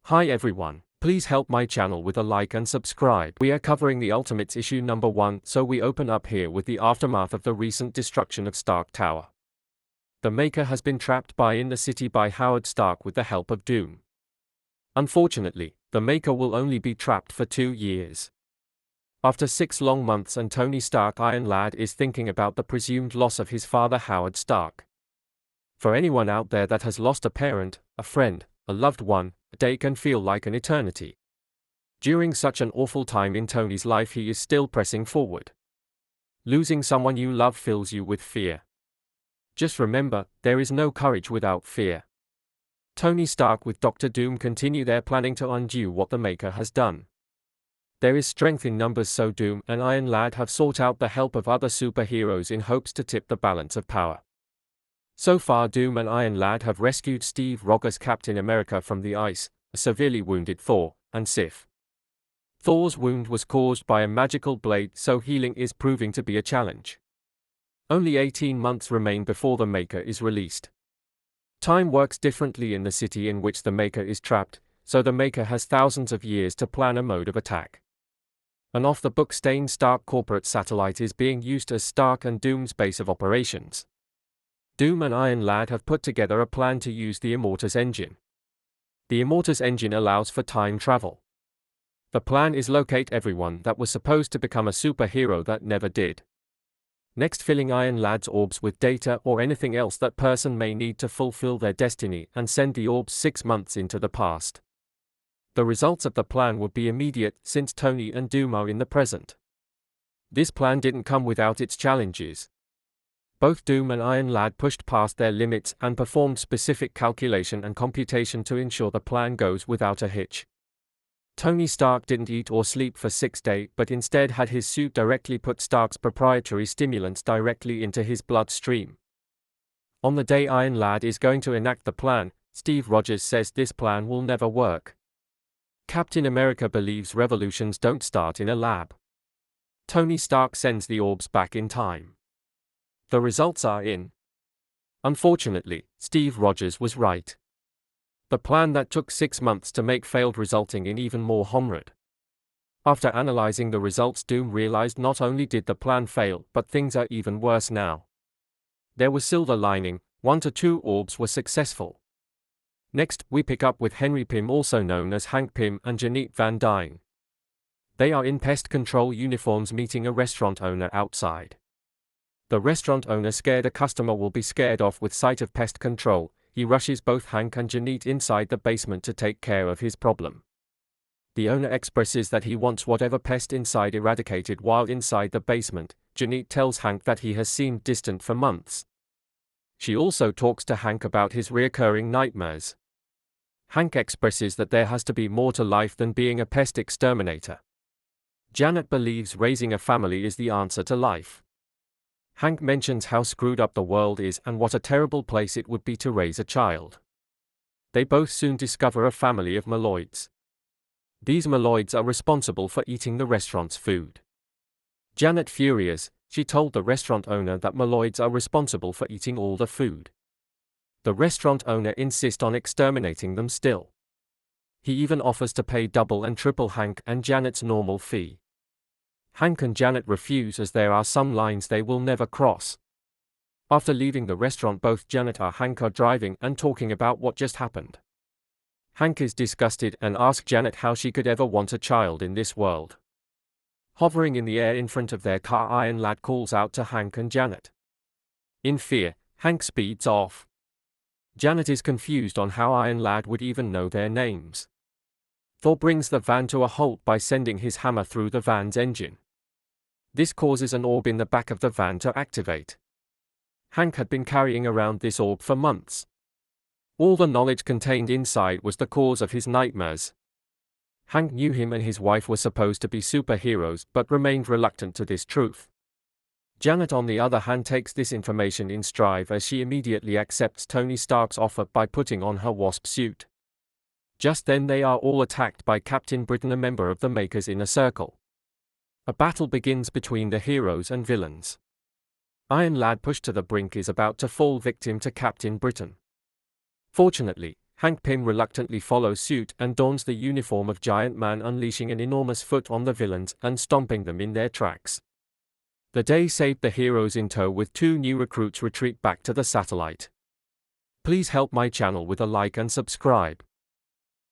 Hi everyone, please help my channel with a like and subscribe. We are covering the Ultimates issue number 1, so we open up here with the aftermath of the recent destruction of Stark Tower. The Maker has been trapped in the city by Howard Stark with the help of Doom. Unfortunately, the Maker will only be trapped for 2 years. After 6 long months, and Tony Stark Iron Lad is thinking about the presumed loss of his father Howard Stark. For anyone out there that has lost a parent, a friend, a loved one, a day can feel like an eternity. During such an awful time in Tony's life, he is still pressing forward. Losing someone you love fills you with fear. Just remember, there is no courage without fear. Tony Stark with Dr. Doom continue their planning to undo what the Maker has done. There is strength in numbers, so Doom and Iron Lad have sought out the help of other superheroes in hopes to tip the balance of power. So far, Doom and Iron Lad have rescued Steve Rogers' Captain America from the ice, a severely wounded Thor, and Sif. Thor's wound was caused by a magical blade, so healing is proving to be a challenge. Only 18 months remain before the Maker is released. Time works differently in the city in which the Maker is trapped, so the Maker has thousands of years to plan a mode of attack. An off-the-book Stain Stark corporate satellite is being used as Stark and Doom's base of operations. Doom and Iron Lad have put together a plan to use the Immortus engine. The Immortus engine allows for time travel. The plan is locate everyone that was supposed to become a superhero that never did. Next, filling Iron Lad's orbs with data or anything else that person may need to fulfill their destiny, and send the orbs 6 months into the past. The results of the plan would be immediate, since Tony and Doom are in the present. This plan didn't come without its challenges. Both Doom and Iron Lad pushed past their limits and performed specific calculation and computation to ensure the plan goes without a hitch. Tony Stark didn't eat or sleep for 6 days, but instead had his suit directly put Stark's proprietary stimulants directly into his bloodstream. On the day Iron Lad is going to enact the plan, Steve Rogers says this plan will never work. Captain America believes revolutions don't start in a lab. Tony Stark sends the orbs back in time. The results are in. Unfortunately, Steve Rogers was right. The plan that took 6 months to make failed, resulting in even more homeward. After analyzing the results, Doom realized not only did the plan fail, but things are even worse now. There was silver lining, 1 to 2 orbs were successful. Next, we pick up with Henry Pym, also known as Hank Pym, and Janet Van Dyne. They are in pest control uniforms meeting a restaurant owner outside. The restaurant owner, scared a customer will be scared off with sight of pest control, he rushes both Hank and Janet inside the basement to take care of his problem. The owner expresses that he wants whatever pest inside eradicated while inside the basement. Janet tells Hank that he has seemed distant for months. She also talks to Hank about his recurring nightmares. Hank expresses that there has to be more to life than being a pest exterminator. Janet believes raising a family is the answer to life. Hank mentions how screwed up the world is and what a terrible place it would be to raise a child. They both soon discover a family of Maloids. These Maloids are responsible for eating the restaurant's food. Janet, furious, she told the restaurant owner that Maloids are responsible for eating all the food. The restaurant owner insists on exterminating them still. He even offers to pay double and triple Hank and Janet's normal fee. Hank and Janet refuse, as there are some lines they will never cross. After leaving the restaurant, both Janet and Hank are driving and talking about what just happened. Hank is disgusted and asks Janet how she could ever want a child in this world. Hovering in the air in front of their car, Iron Lad calls out to Hank and Janet. In fear, Hank speeds off. Janet is confused on how Iron Lad would even know their names. Thor brings the van to a halt by sending his hammer through the van's engine. This causes an orb in the back of the van to activate. Hank had been carrying around this orb for months. All the knowledge contained inside was the cause of his nightmares. Hank knew him and his wife were supposed to be superheroes, but remained reluctant to this truth. Janet, on the other hand, takes this information in stride, as she immediately accepts Tony Stark's offer by putting on her wasp suit. Just then they are all attacked by Captain Britain, a member of the Maker's inner circle. A battle begins between the heroes and villains. Iron Lad, pushed to the brink, is about to fall victim to Captain Britain. Fortunately, Hank Pym reluctantly follows suit and dons the uniform of Giant Man, unleashing an enormous foot on the villains and stomping them in their tracks. The day saved the heroes in tow with 2 new recruits retreat back to the satellite. Please help my channel with a like and subscribe.